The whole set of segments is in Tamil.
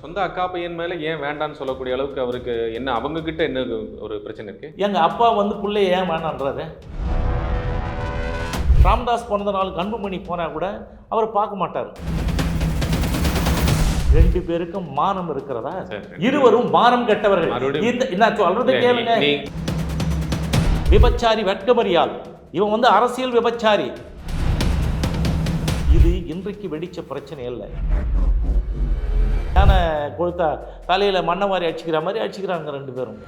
சொந்த அக்கா பையன் மேல ஏன் வேண்டான்னு சொல்லக்கூடிய அளவுக்கு அவருக்கு என்ன, அவங்க கிட்ட என்ன ஒரு பிரச்சனை இருக்கு? எங்க அப்பா வந்து பிள்ளைய ஏன் வேணான்றாரு? ராமதாஸ் பிறந்த நாளுக்கு அன்புமணி போனா கூட அவர் பார்க்க மாட்டார். ரெண்டு பேருக்கும் மானம் இருக்கிறதா? இருவரும் மானம் கெட்டவர்கள். என்ன சொல்றது கேளுங்க. விபச்சாரி வெட்கமறியால், இவன் வந்து அரசியல் விபச்சாரி. இது இன்றைக்கு வெடிச்ச பிரச்சனை இல்லை. யானை கொடுத்தா தலையில மண்ணை மாதிரி அடிச்சுக்கிற மாதிரி அடிச்சுக்கிறாங்க ரெண்டு பேரும்.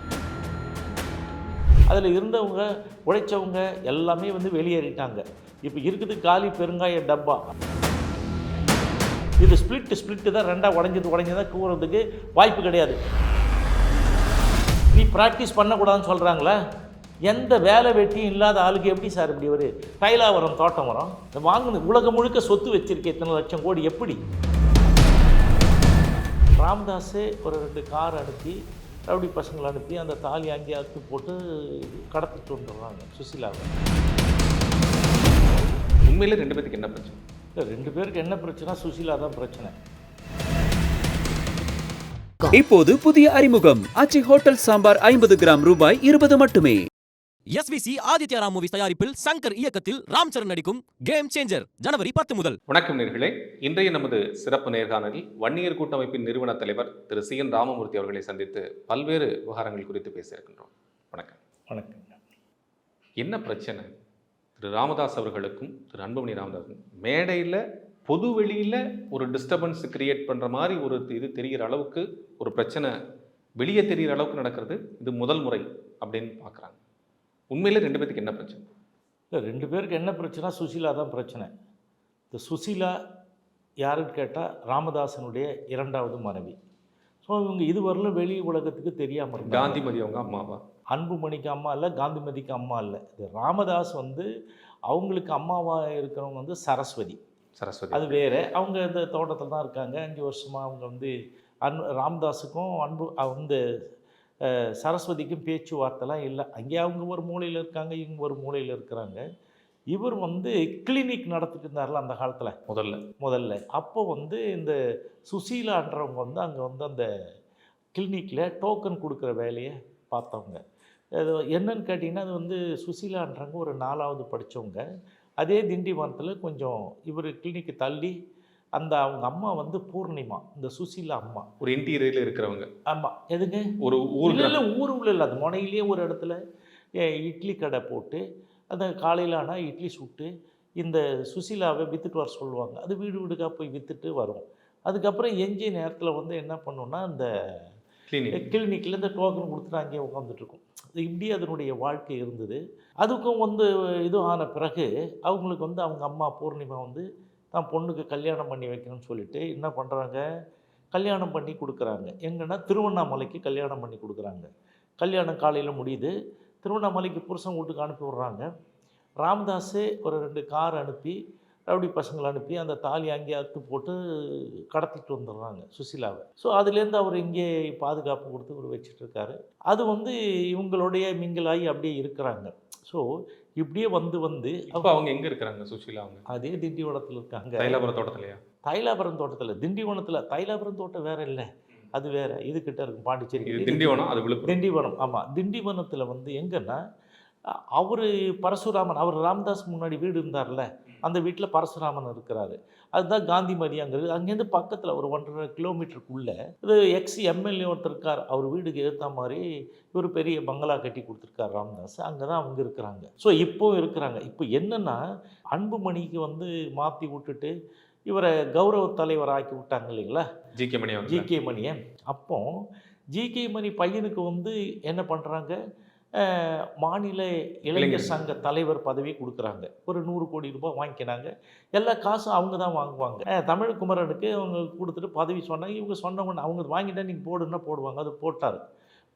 அதில் இருந்தவங்க உழைச்சவங்க எல்லாமே வந்து வெளியேறிட்டாங்க. இப்போ இருக்குது காலி பெருங்காய டப்பா. இது ஸ்பிளிட்டு தான் ரெண்டாக உடஞ்சதான் கூறதுக்கு வாய்ப்பு கிடையாது. நீ ப்ராக்டிஸ் பண்ணக்கூடாதுன்னு சொல்கிறாங்களே. எந்த வேலை வெட்டியும் இல்லாத ஆளுக்கு எப்படி சார் இப்படி ஒரு தைலாவரம் தோட்டம் வரும்? வாங்கணும். உலகம் முழுக்க சொத்து வச்சிருக்கேன், இத்தனை லட்சம் கோடி. எப்படி? ராமதாஸே ஒரு 2 கார் அனுப்பி, ரவுடி பசங்களை அனுப்பி அந்த தாலி அங்கேயே அறுத்து போட்டு கடத்திட்டு வந்துடுறாங்க சுசிலாவை. உண்மையில 2 பேருக்கு என்ன பிரச்சனை? 2 பேருக்கு என்ன பிரச்சனை? சுசிலா தான் பிரச்சனை. இப்போது புதிய அறிமுகம் ஆச்சி ஹோட்டல் சாம்பார் 50 கிராம் ரூபாய் 20 மட்டுமே. SVC ஆதித்யா ராம் மூவிஸ் தயாரிப்பில் சங்கர் இயக்கத்தில் ராம் சரண் நடிக்கும் கேம் சேஞ்சர் ஜனவரி 10 முதல். வணக்கம் நேர்களே, இன்றைய நமது சிறப்பு நேர்காணலில் வன்னியர் கூட்டமைப்பின் நிறுவன தலைவர் திரு CN ராமமூர்த்தி அவர்களை சந்தித்து பல்வேறு விவகாரங்கள் குறித்து பேசியிருக்கின்றோம். வணக்கம். வணக்கம். என்ன பிரச்சனை திரு ராமதாஸ் அவர்களுக்கும் திரு அன்புமணி ராமதாஸும் மேடையில் பொது வெளியில் ஒரு டிஸ்டர்பன்ஸ் கிரியேட் பண்ணுற மாதிரி ஒரு இது தெரிகிற அளவுக்கு ஒரு பிரச்சனை வெளியே தெரிகிற அளவுக்கு நடக்கிறது இது முதல் முறை அப்படின்னு பார்க்குறாங்க. உண்மையில் 2 பேருக்கு என்ன பிரச்சனை? இல்லை, 2 பேருக்கு என்ன பிரச்சனை? சுசிலா தான் பிரச்சனை. இந்த சுசிலா யாருன்னு கேட்டால் ராமதாசனுடைய 2வது மனைவி. ஸோ இவங்க இதுவரையிலும் வெளி உலகத்துக்கு தெரியாமல் இருந்தாங்க. காந்திமதி அவங்க அம்மாவா? அன்புமணிக்கு அம்மா இல்லை, காந்திமதிக்கு அம்மா இல்லை. இது ராமதாஸ் வந்து அவங்களுக்கு அம்மாவாக இருக்கிறவங்க வந்து சரஸ்வதி. அது வேறு. அவங்க இந்த தோட்டத்தில் தான் இருக்காங்க 5 வருஷமாக. அவங்க வந்து ராமதாஸுக்கும் வந்து சரஸ்வதிக்கும் பேச்சுவார்த்தைலாம் இல்லை. அங்கே அவங்க ஒரு மூலையில் இருக்காங்க, இவங்க ஒரு மூலையில் இருக்கிறாங்க. இவர் வந்து கிளினிக் நடத்திட்டு இருந்தார்ல அந்த காலத்தில் முதல்ல. அப்போ வந்து இந்த சுசீலான்றவங்க வந்து அங்கே வந்து அந்த கிளினிக்கில் டோக்கன் கொடுக்குற வேலையை பார்த்தவங்க. அது என்னன்னு கேட்டிங்கன்னா, அது வந்து சுசீலான்றவங்க ஒரு 4வது படித்தவங்க. அதே திண்டிவனத்தில் கொஞ்சம் இவர் கிளினிக்கு தள்ளி அந்த அவங்க அம்மா வந்து பூர்ணிமா, இந்த சுசீலா அம்மா, ஒரு இன்டீரியரில் இருக்கிறவங்க. ஆமாம். எதுங்க? ஒரு ஊர் இல்லை, ஊர் உள்ள இல்லை, அது முனையிலே ஒரு இடத்துல இட்லி கடை போட்டு அந்த காலையில் ஆனால் இட்லி சுட்டு இந்த சுசீலாவை விற்றுட்டு வர சொல்லுவாங்க. அது வீடு வீடுக்காக போய் விற்றுட்டு வரும். அதுக்கப்புறம் எஞ்சிய நேரத்தில் வந்து என்ன பண்ணோன்னா அந்த கிளினிக்கில் இந்த டோக்கன் கொடுத்துட்டு அங்கேயே உட்காந்துட்ருக்கும். இப்படி அதனுடைய வாழ்க்கை இருந்தது. அதுக்கும் வந்து இது ஆன பிறகு அவங்களுக்கு வந்து அவங்க அம்மா பூர்ணிமா வந்து தான் பொண்ணுக்கு கல்யாணம் பண்ணி வைக்கணும்னு சொல்லிட்டு என்ன பண்ணுறாங்க, கல்யாணம் பண்ணி கொடுக்குறாங்க. எங்கன்னா திருவண்ணாமலைக்கு கல்யாணம் பண்ணி கொடுக்குறாங்க. கல்யாணம் காலையில் முடியுது. திருவண்ணாமலைக்கு புருஷன் வீட்டுக்கு அனுப்பி விட்றாங்க. ராமதாஸே ஒரு 2 கார் அனுப்பி, ரவுடி பசங்களை அனுப்பி அந்த தாலி அங்கேயே அறுத்து போட்டு கடத்திட்டு வந்துடுறாங்க சுசிலாவை. ஸோ அதுலேருந்து அவர் இங்கே பாதுகாப்பு கொடுத்து இவர் வச்சிட்ருக்காரு. அது வந்து இவங்களுடைய மிங்கிலாகி அப்படியே இருக்கிறாங்க. ஸோ இப்படியே வந்து அப்போ அவங்க எங்கே இருக்கிறாங்க சுசீலா? அவங்க அதே திண்டிவனத்தில் இருக்காங்க. தைலாபுரம் தோட்டத்திலையா? தைலாபுரம் தோட்டத்தில், திண்டிவனத்தில். தைலாபுரம் தோட்டம் வேறு இல்லை, அது வேறு. இது கிட்ட இருக்கும் பாண்டிச்சேரி. திண்டிவனம், அது விழுப்புரம். திண்டிவனம். ஆமாம். திண்டிவனத்தில் வந்து எங்கன்னா அவர் பரசுராமன், அவர் ராமதாஸ் முன்னாடி வீடு இருந்தார்ல, அந்த வீட்டில் பரசுராமன் இருக்கிறாரு. அதுதான் காந்திமதி. அங்கேருந்து பக்கத்தில் ஒரு 1.5 கிலோமீட்டருக்குள்ளே இது எம்எல்ஏ ஒருத்தர் இருக்கார். அவர் வீடுக்கு ஏற்ற மாதிரி ஒரு பெரிய பங்களா கட்டி கொடுத்துருக்கார் ராமதாஸ். அங்கே தான் அவங்க இருக்கிறாங்க. ஸோ இப்போவும் இருக்கிறாங்க. இப்போ என்னென்னா, அன்புமணிக்கு வந்து மாற்றி விட்டுட்டு இவரை கௌரவ தலைவர் ஆக்கி விட்டாங்க இல்லைங்களா, ஜிகே மணியை. அப்போ ஜிகே மணி பையனுக்கு வந்து என்ன பண்ணுறாங்க, மாநில இளைஞர் சங்க தலைவர் பதவி கொடுக்குறாங்க. ஒரு 100 கோடி ரூபாய் வாங்கிக்கினாங்க. எல்லா காசும் அவங்க தான் வாங்குவாங்க. தமிழ்குமரனுக்கு அவங்க கொடுத்துட்டு பதவி சொன்னாங்க. இவங்க சொன்ன உடனே அவங்க வாங்கிட்டா நீங்கள் போடுன்னா போடுவாங்க. அது போட்டார்.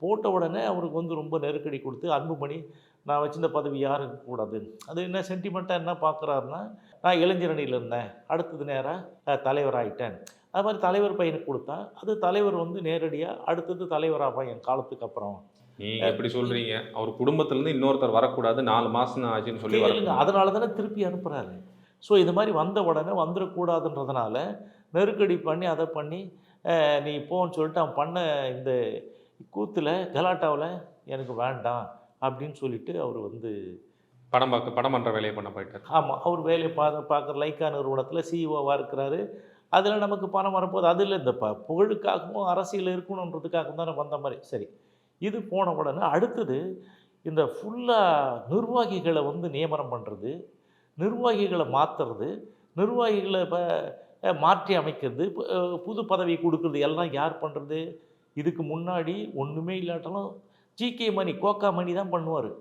போட்ட உடனே அவருக்கு வந்து ரொம்ப நெருக்கடி கொடுத்து, அன்புமணி நான் வச்சிருந்த பதவி யாருக்கு கூடாது. அது என்ன சென்டிமெண்ட்டாக என்ன பார்க்குறாருன்னா, நான் இளைஞரணியில் இருந்தேன், அடுத்தது நேராக தலைவராகிட்டேன். அது மாதிரி தலைவர் பையனுக்கு கொடுத்தா அது தலைவர் வந்து நேரடியாக அடுத்தது தலைவராக என் காலத்துக்கு அப்புறம். நீங்க எப்படி சொல்றீங்க? அவர் குடும்பத்திலேருந்து இன்னொருத்தர் வரக்கூடாது, 4 மாதம் ஆச்சுன்னு சொல்லி இல்லைங்க. அதனால தானே திருப்பி அனுப்புகிறாரு. ஸோ இது மாதிரி வந்த உடனே வந்துடக்கூடாதுன்றதுனால நெருக்கடி பண்ணி அதை பண்ணி நீ போன்னு சொல்லிட்டு அவன் பண்ண இந்த கூத்தில் கலாட்டாவில் எனக்கு வேண்டாம் அப்படின்னு சொல்லிட்டு அவர் வந்து படம் பண்ணுற வேலையை பண்ண போயிட்டார். ஆமாம், அவர் வேலையை பார்க்குற லைக்கா நிறுவனத்தில் சிஇஓவாக இருக்கிறாரு. அதில் நமக்கு பணம் வரப்போகுது. அதில் இந்த புகழுக்காகவும் அரசியல் இருக்கணுன்றதுக்காகவும் தானே வந்த மாதிரி. சரி, இது போன உடனே அடுத்தது இந்த ஃபுல்லாக நிர்வாகிகளை வந்து நியமனம் பண்ணுறது, நிர்வாகிகளை மாற்றுறது, நிர்வாகிகளை மாற்றி அமைக்கிறது, புது பதவி கொடுக்குறது எல்லாம் யார் பண்ணுறது? இதுக்கு முன்னாடி ஒன்றுமே இல்லாட்டாலும் ஜிகே மணி, கோகா மணி தான் பண்ணுவார்.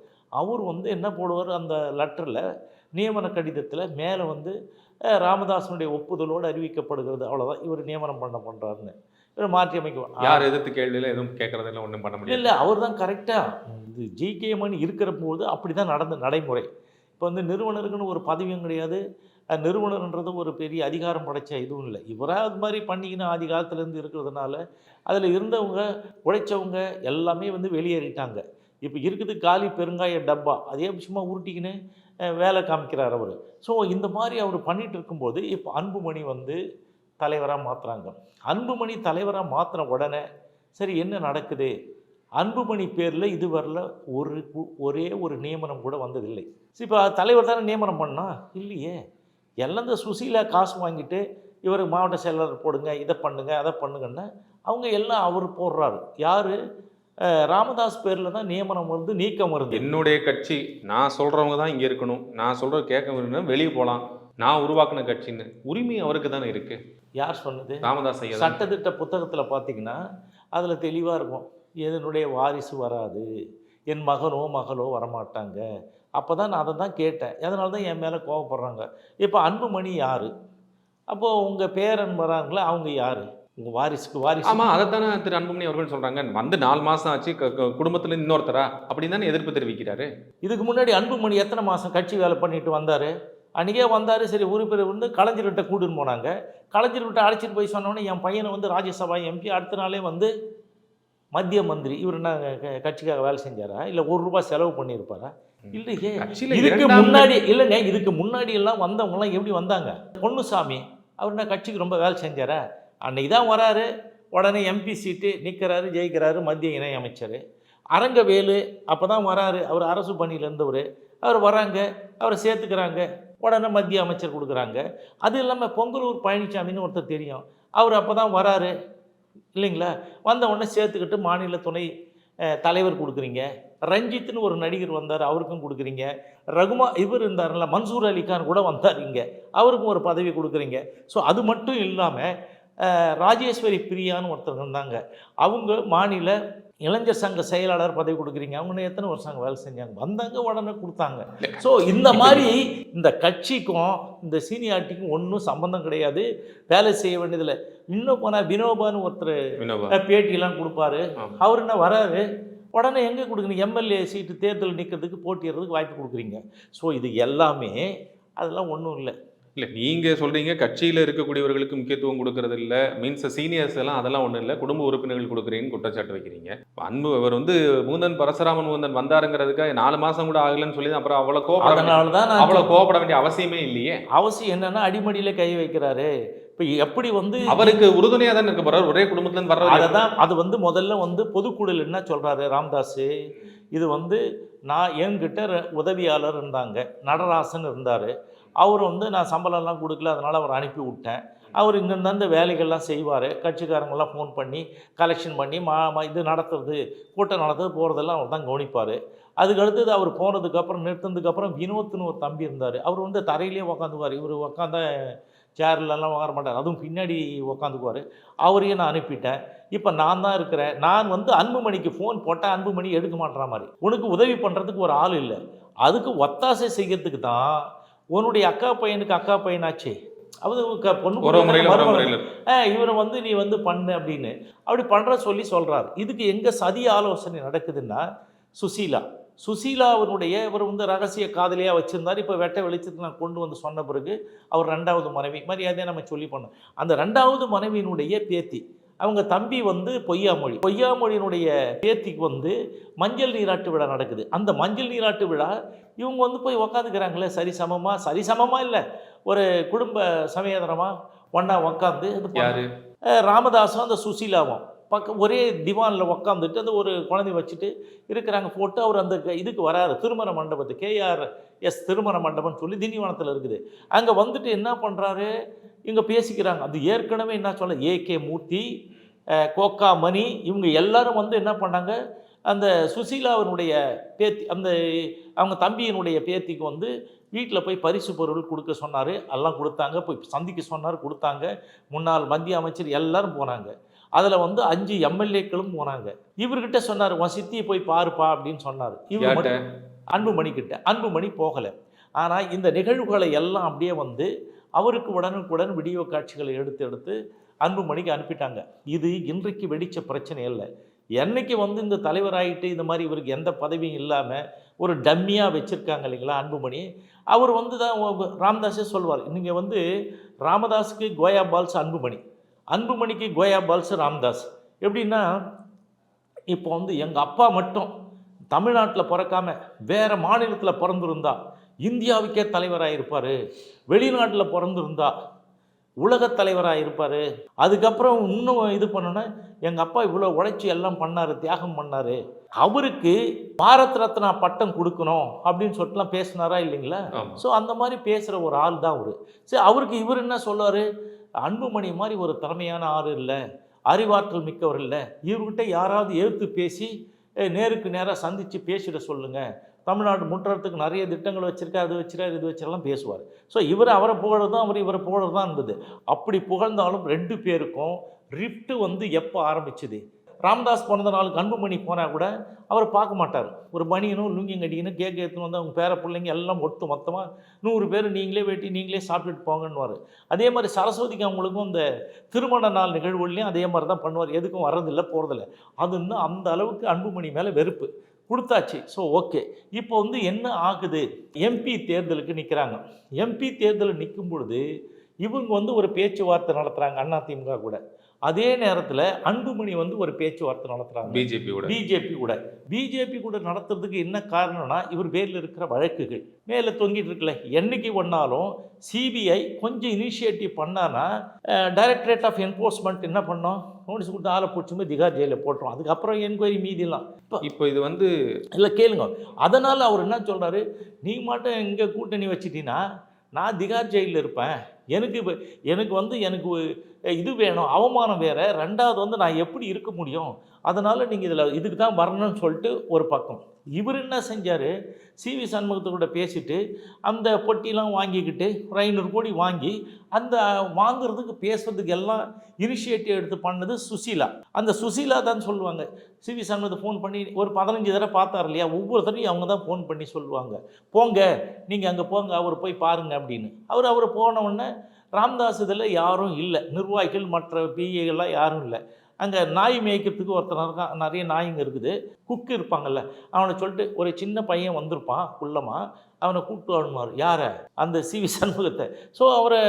அவர் வந்து என்ன போடுவார், அந்த லெட்டரில் நியமன கடிதத்தில் மேலே வந்து ராமதாசனுடைய ஒப்புதலோடு அறிவிக்கப்படுகிறது, அவ்வளோதான் இவர் நியமனம் பண்ணுறாருன்னு. இவர் மாற்றி அமைக்குவார். யார் எதிர்த்து கேள்வியில் எதுவும் கேட்குறதில்ல, ஒன்றும் பண்ண முடியாது. இல்லை, அவர் தான் கரெக்டாக இது ஜிகே மணி இருக்கிற போது அப்படி தான் நடந்த நடைமுறை. இப்போ வந்து நிறுவனருக்குன்னு ஒரு பதவியும் கிடையாது, நிறுவனர்ன்றது ஒரு பெரிய அதிகாரம் படைச்ச இதுவும் இல்லை. இவராக அது மாதிரி பண்ணிக்கின்னு ஆதி காலத்துலேருந்து இருக்கிறதுனால அதில் இருந்தவங்க உழைச்சவங்க எல்லாமே வந்து வெளியேறிட்டாங்க. இப்போ இருக்குது காலி பெருங்காய டப்பா, அதே சும்மா உருட்டிக்கின்னு வேலை காமிக்கிறார் அவர். ஸோ இந்த மாதிரி அவர் பண்ணிகிட்டு இருக்கும்போது இப்போ அன்புமணி வந்து தலைவராக மாற்றுறாங்க. அன்புமணி தலைவராக மாற்றின உடனே சரி என்ன நடக்குது, அன்புமணி பேரில் இதுவரையில் ஒரே ஒரு நியமனம் கூட வந்ததில்லை. சரி, இப்போ தலைவர் தானே நியமனம் பண்ணால் இல்லையே, எல்லாம் இந்த சுசீலா காசு வாங்கிட்டு இவர் மாவட்ட செயலாளர் போடுங்க, இதை பண்ணுங்க அதை பண்ணுங்கன்னா அவங்க எல்லாம் அவர் போடுறாரு. யார்? ராமதாஸ் பேரில் தான் நியமனம் வந்து நீக்கம் வருது. என்னுடைய கட்சி, நான் சொல்கிறவங்க தான் இங்கே இருக்கணும், நான் சொல்கிற கேட்க விரும்பினா வெளியே போகலாம், நான் உருவாக்கின கட்சின்னு உரிமை அவருக்கு தானே இருக்குது. யார் சொன்னது? ராமதாஸ் ஐயா. சட்டத்திட்ட புத்தகத்தில் பார்த்தீங்கன்னா அதில் தெளிவாக இருக்கும், என்னுடைய வாரிசு வராது, என் மகனோ மகளோ வரமாட்டாங்க. அப்போ தான் நான் அதை தான் கேட்டேன், அதனால தான் என் மேலே கோவப்படுறாங்க. இப்போ அன்புமணி யார்? அப்போது உங்கள் பேரன் வராங்களே அவங்க யார்? உங்கள் வாரிசு. ஆமாம், அதை தானே திரு அன்புமணி அவர்கள் சொல்கிறாங்க. வந்து 4 மாதம் ஆச்சு, குடும்பத்தில் இன்னொருத்தரா அப்படின்னு தானே எதிர்ப்பு தெரிவிக்கிறாரு. இதுக்கு முன்னாடி அன்புமணி எத்தனை மாதம் கட்சி வேலை பண்ணிட்டு வந்தார்? அன்றைக்கே வந்தார், சரி உறுப்பினர் வந்து கலைஞர்கிட்ட கூட்டின்னு போனாங்க. கலைஞர்கிட்ட அழைச்சிட்டு போய் சொன்னோன்னே என் பையனை வந்து ராஜ்யசபா எம்பி, அடுத்த நாளே வந்து மத்திய மந்திரி. இவர் என்ன கட்சிக்காக வேலை செஞ்சாரா? இல்லை ₹1 செலவு பண்ணியிருப்பாரா? இல்லையே. இதுக்கு முன்னாடி இல்லைங்க, இதுக்கு முன்னாடி எல்லாம் வந்தவங்கலாம் எப்படி வந்தாங்க? பொன்னுசாமி அவர் என்ன கட்சிக்கு ரொம்ப வேலை செஞ்சாரா? அன்னைக்கு தான் வராரு, உடனே எம்பி சீட்டு நிற்கிறாரு, ஜெயிக்கிறாரு, மத்திய இணை அமைச்சர். அரங்கவேலு அப்போ தான் வராரு, அவர் அரசு பணியில் இருந்தவர். அவர் வராங்க, அவரை சேர்த்துக்கிறாங்க, உடனே மத்திய அமைச்சர் கொடுக்குறாங்க. அது இல்லாமல் பொங்கலூர் பழனிசாமின்னு ஒருத்தர் தெரியும், அவர் அப்போ தான் வராரு இல்லைங்களா? வந்த உடனே சேர்த்துக்கிட்டு மாநில துணை தலைவர் கொடுக்குறீங்க. ரஞ்சித்னு ஒரு நடிகர் வந்தார், அவருக்கும் கொடுக்குறீங்க. இவர் இருந்தார்ல, மன்சூர் அலிகான் கூட வந்தார் இங்கே, அவருக்கும் ஒரு பதவி கொடுக்குறீங்க. ஸோ அது மட்டும் இல்லாமல் ராஜேஸ்வரி பிரியான்னு ஒருத்தர் இருந்தாங்க, அவங்க மாநில இளைஞர் சங்க செயலாளர் பதவி கொடுக்குறீங்க. அவங்க எத்தனை வருஷம் வேலை செஞ்சாங்க, வந்தாங்க உடனே கொடுத்தாங்க. ஸோ இந்த மாதிரி இந்த கட்சிக்கும் இந்த சீனியாரிட்டிக்கும் ஒன்றும் சம்பந்தம் கிடையாது, வேலை செய்ய வேண்டியதில்லை. இன்னும் போனால் வினோபான்னு ஒருத்தர் பேட்டியெல்லாம் கொடுப்பாரு, அவர் என்ன வராரு, உடனே எங்கே கொடுக்குறீங்க? எம்எல்ஏ சீட்டு தேர்தல் நிற்கிறதுக்கு போட்டிடுறதுக்கு வாய்ப்பு கொடுக்குறீங்க. ஸோ இது எல்லாமே அதெல்லாம் ஒன்றும் இல்லை. இல்லை, நீங்கள் சொல்கிறீங்க கட்சியில் இருக்கக்கூடியவர்களுக்கு முக்கியத்துவம் கொடுக்கறது இல்லை, மீன்ஸ் சீனியர்ஸ் எல்லாம் அதெல்லாம் ஒன்றும் இல்லை, குடும்ப உறுப்பினர்கள் கொடுக்குறீங்கன்னு குற்றச்சாட்டு வைக்கிறீங்க. அவர் வந்து பரசுராமன் மூந்தன் வந்தாருங்கிறதுக்காக 4 மாதம் கூட ஆகலன்னு சொல்லி அப்புறம் அவ்வளோ கோபப்பட வேண்டிய அவசியமே இல்லையே. அவசியம் என்னன்னா அடிமடியில் கை வைக்கிறாரு. இப்போ எப்படி வந்து அவருக்கு உறுதுணையாக தான் இருக்க போகிறார், ஒரே குடும்பத்துலேருந்து வர்றது. அதுதான் அது வந்து முதல்ல வந்து பொதுக்குழுவில் என்ன சொல்கிறாரு ராமதாஸ், இது வந்து நான் என்கிட்ட உதவியாளர் இருந்தாங்க, நடராசன் இருந்தார், அவர் வந்து நான் சம்பளம்லாம் கொடுக்கல, அதனால் அவர் அனுப்பி விட்டேன். அவர் இங்கேருந்து அந்த வேலைகள்லாம் செய்வார், கட்சிக்காரங்களாம் ஃபோன் பண்ணி கலெக்ஷன் பண்ணி இது நடத்துறது, கூட்டம் நடத்துறது போகிறதெல்லாம் அவர் தான் கவனிப்பார். அதுக்கு அடுத்தது அவர் போனதுக்கப்புறம் நிறுத்தினதுக்கப்புறம் வினோத்னு ஒரு தம்பி இருந்தார், அவர் வந்து தரையிலே உக்காந்துக்குவார், இவர் உக்காந்த சேர்லலாம் உட்கார மாட்டார், அதுவும் பின்னாடி உக்காந்துக்குவார். அவரையும் நான் அனுப்பிட்டேன். இப்போ நான் தான் இருக்கிறேன். நான் வந்து அன்புமணிக்கு ஃபோன் போட்டால் அன்புமணி எடுக்க மாட்டேற மாதிரி, உனக்கு உதவி பண்ணுறதுக்கு ஒரு ஆள் இல்லை, அதுக்கு ஒத்தாசை செய்கிறதுக்கு தான் உன்னுடைய அக்கா பையனாச்சே, அது பொண்ணு இவரை வந்து நீ வந்து பண்ணு அப்படின்னு அப்படி பண்ணுற சொல்கிறார். இதுக்கு எங்கே சதி ஆலோசனை நடக்குதுன்னா சுசீலா அவருடைய இவர் வந்து ரகசிய காதலியாக வச்சுருந்தார். இப்போ வெட்ட வெளிச்சத்துக்கு நான் கொண்டு வந்து சொன்ன பிறகு அவர் 2வது மனைவி மரியாதையாக நம்ம சொல்லி பண்ணோம். அந்த 2வது மனைவியினுடைய பேத்தி, அவங்க தம்பி வந்து பொய்யாமொழியினுடைய பேத்திக்கு வந்து மஞ்சள் நீராட்டு விழா நடக்குது. அந்த மஞ்சள் நீராட்டு விழா இவங்க வந்து போய் உக்காந்துக்கிறாங்களே சரிசமமாக இல்லை, ஒரு குடும்ப சமேதனமாக ஒன்றா உக்காந்து ராமதாஸும் அந்த சுசீலாவும் பக்கம் ஒரே திவானில் உக்காந்துட்டு அந்த ஒரு குழந்தை வச்சுட்டு இருக்கிறாங்க. போட்டு அவர் அந்த இதுக்கு வராரு, திருமண மண்டபத்துக்கு, KRS திருமண மண்டபம்னு சொல்லி திண்டிவனத்தில் இருக்குது. அங்கே வந்துட்டு என்ன பண்ணுறாரு, இங்கே பேசிக்கிறாங்க. அது ஏற்கனவே என்ன சொல்ல, AK மூர்த்தி, கோக்கா மணி, இவங்க எல்லாரும் வந்து என்ன பண்ணாங்க, அந்த சுசீலாவினுடைய பேத்தி, அந்த அவங்க தம்பியினுடைய பேத்திக்கு வந்து வீட்டில் போய் பரிசு பொருள் கொடுக்க சொன்னார். எல்லாம் கொடுத்தாங்க. போய் சந்திக்க சொன்னார், கொடுத்தாங்க. முன்னாள் மத்திய அமைச்சர் எல்லாரும் போனாங்க. அதில் வந்து 5 MLAக்களும் போனாங்க. இவர்கிட்ட சொன்னார், உன் சித்தியை போய் பாருப்பா அப்படின்னு சொன்னார். இவர் மட்டும் அன்புமணி கிட்ட. அன்புமணி போகலை. ஆனால் இந்த நிகழ்வுகளை எல்லாம் அப்படியே வந்து அவருக்கு உடனுக்குடன் வீடியோ காட்சிகளை எடுத்து அன்புமணிக்கு அனுப்பிட்டாங்க. இது இன்றைக்கு வெடித்த பிரச்சனை இல்லை. என்னைக்கு வந்து இந்த தலைவராகிட்டு இந்த மாதிரி இவருக்கு எந்த பதவியும் இல்லாமல் ஒரு டம்மியாக வச்சுருக்காங்க இல்லைங்களா அன்புமணி, அவர் வந்து தான் ராமதாஸே சொல்வார், நீங்கள் வந்து ராமதாஸுக்கு கோயா பால்ஸ் அன்புமணி, அன்புமணிக்கு கோயா பால்ஸ் ராமதாஸ். எப்படின்னா, இப்போ வந்து எங்கள் அப்பா மட்டும் தமிழ்நாட்டில் பிறக்காம வேறு மாநிலத்தில் பிறந்திருந்தா இந்தியாவுக்கே தலைவராக இருப்பார், வெளிநாட்டில் பிறந்திருந்தா உலகத் தலைவராக இருப்பார். அதுக்கப்புறம் இன்னும் இது பண்ணோன்னா, எங்கள் அப்பா இவ்வளோ உழைச்சி எல்லாம் பண்ணார், தியாகம் பண்ணார், அவருக்கு பாரத் ரத்னா பட்டம் கொடுக்கணும் அப்படின்னு சொல்லிட்டுலாம் பேசினாரா இல்லைங்களா? ஸோ அந்த மாதிரி பேசுகிற ஒரு ஆள் தான் அவர். சரி, அவருக்கு இவர் என்ன சொல்லுவார், அன்புமணி மாதிரி ஒரு திறமையான ஆள் இல்லை, அறிவாற்றல் மிக்கவர் இல்லை, இவர்கிட்ட யாராவது எழுத்து பேசி நேருக்கு நேராக சந்தித்து பேசிட சொல்லுங்கள், தமிழ்நாடு முற்றத்துக்கு நிறைய திட்டங்கள் வச்சுருக்கா, அது வச்சுருக்காரு, இது வச்சுலாம் பேசுவார். ஸோ இவர் அவரை புகழ் தான், அவர் இவரை புகழ் தான் இருந்தது. அப்படி புகழ்ந்தாலும் 2 பேருக்கும் ரிஃப்ட் வந்து எப்போ ஆரம்பிச்சுது, ராமதாஸ் பிறந்த நாளுக்கு அன்புமணி போனால் கூட அவரை பார்க்க மாட்டார். ஒரு பனியனும் லுங்கியும் கட்டிக்கணும், கேக் எடுத்துன்னு வந்து அவங்க பேர பிள்ளைங்க எல்லாம் ஒட்டு மொத்தமாக 100 பேர் நீங்களே வெட்டி நீங்களே சாப்பிட்டுட்டு போங்கன்னுவார். அதே மாதிரி சரஸ்வதிக்கு அவங்களுக்கும் இந்த திருமண நாள் நிகழ்வுலையும் அதே மாதிரி தான் பண்ணுவார். எதுக்கும் வர்றதில்லை, போகிறதில்ல. அது இன்னும் அந்த அளவுக்கு அன்புமணி மேலே வெறுப்பு கொடுத்தாச்சு. ஸோ ஓகே, இப்போ வந்து என்ன ஆகுது, MP தேர்தலுக்கு நிற்கிறாங்க. MP தேர்தலில் நிற்கும் பொழுது இவங்க வந்து ஒரு பேச்சுவார்த்தை நடத்துகிறாங்க அதிமுக கூட. அதே நேரத்தில் அன்புமணி வந்து ஒரு பேச்சுவார்த்தை நடத்துகிறாங்க பிஜேபி கூட நடத்துறதுக்கு என்ன காரணம்னா, இவர் பேரில் இருக்கிற வழக்குகள் மேலே தொங்கிட்டு இருக்குல்ல. என்னைக்கு ஒன்றாலும் CBI கொஞ்சம் இனிஷியேட்டிவ் பண்ணான்னா டைரக்டரேட் ஆஃப் என்ஃபோர்ஸ்மெண்ட் என்ன பண்ணோம், நோட்டீஸ் கொடுத்து ஆளை பிடிச்சுமே திகார் ஜெயிலில் போட்டுரும். அதுக்கப்புறம் என்கொயரி மீதிலாம் இப்போ இது வந்து இல்லை கேளுங்க. அதனால் அவர் என்ன சொல்கிறாரு, நீ மட்டும் இங்கே கூட்டணி வச்சிட்டீங்கன்னா நான் திகார் ஜெயிலில் இருப்பேன், எனக்கு வந்து எனக்கு இது வேணும், அவமானம் வேறு, ரெண்டாவது வந்து நான் எப்படி இருக்க முடியும், அதனால் நீங்கள் இதுக்கு தான் வரணும்னு சொல்லிட்டு ஒரு பக்கம். இவர் என்ன செஞ்சார், CV சண்முகத்தோட பேசிட்டு அந்த பொட்டிலாம் வாங்கிக்கிட்டு ஒரு 500 கோடி வாங்கி அந்த வாங்குறதுக்கு பேசுறதுக்கு எல்லாம் இனிஷியேட்டிவ் எடுத்து பண்ணது சுசீலா. அந்த சுசீலா தான் சொல்லுவாங்க, CV சண்முகத்தை ஃபோன் பண்ணி ஒரு 15 தடவை பார்த்தார் இல்லையா, ஒவ்வொரு தடவையும் அவங்க தான் ஃபோன் பண்ணி சொல்லுவாங்க, போங்க நீங்கள் அங்கே போங்க, அவர் போய் பாருங்க அப்படின்னு. அவர் போனவுடனே ராமதாஸ் இதில் யாரும் இல்லை, நிர்வாகிகள் மற்ற PAலாம் யாரும் இல்லை. அங்கே நாய் மேய்க்கிறதுக்கு ஒருத்தர் இருக்கான், நிறைய நாய்ங்க இருக்குது, குக்கு இருப்பாங்கல்ல, அவனை சொல்லிட்டு ஒரு சின்ன பையன் வந்திருப்பான் குள்ளமாக, அவனை கூப்பிட்டு வரணுமார். யாரை, அந்த CV சண்முகத்தை. ஸோ அவரை,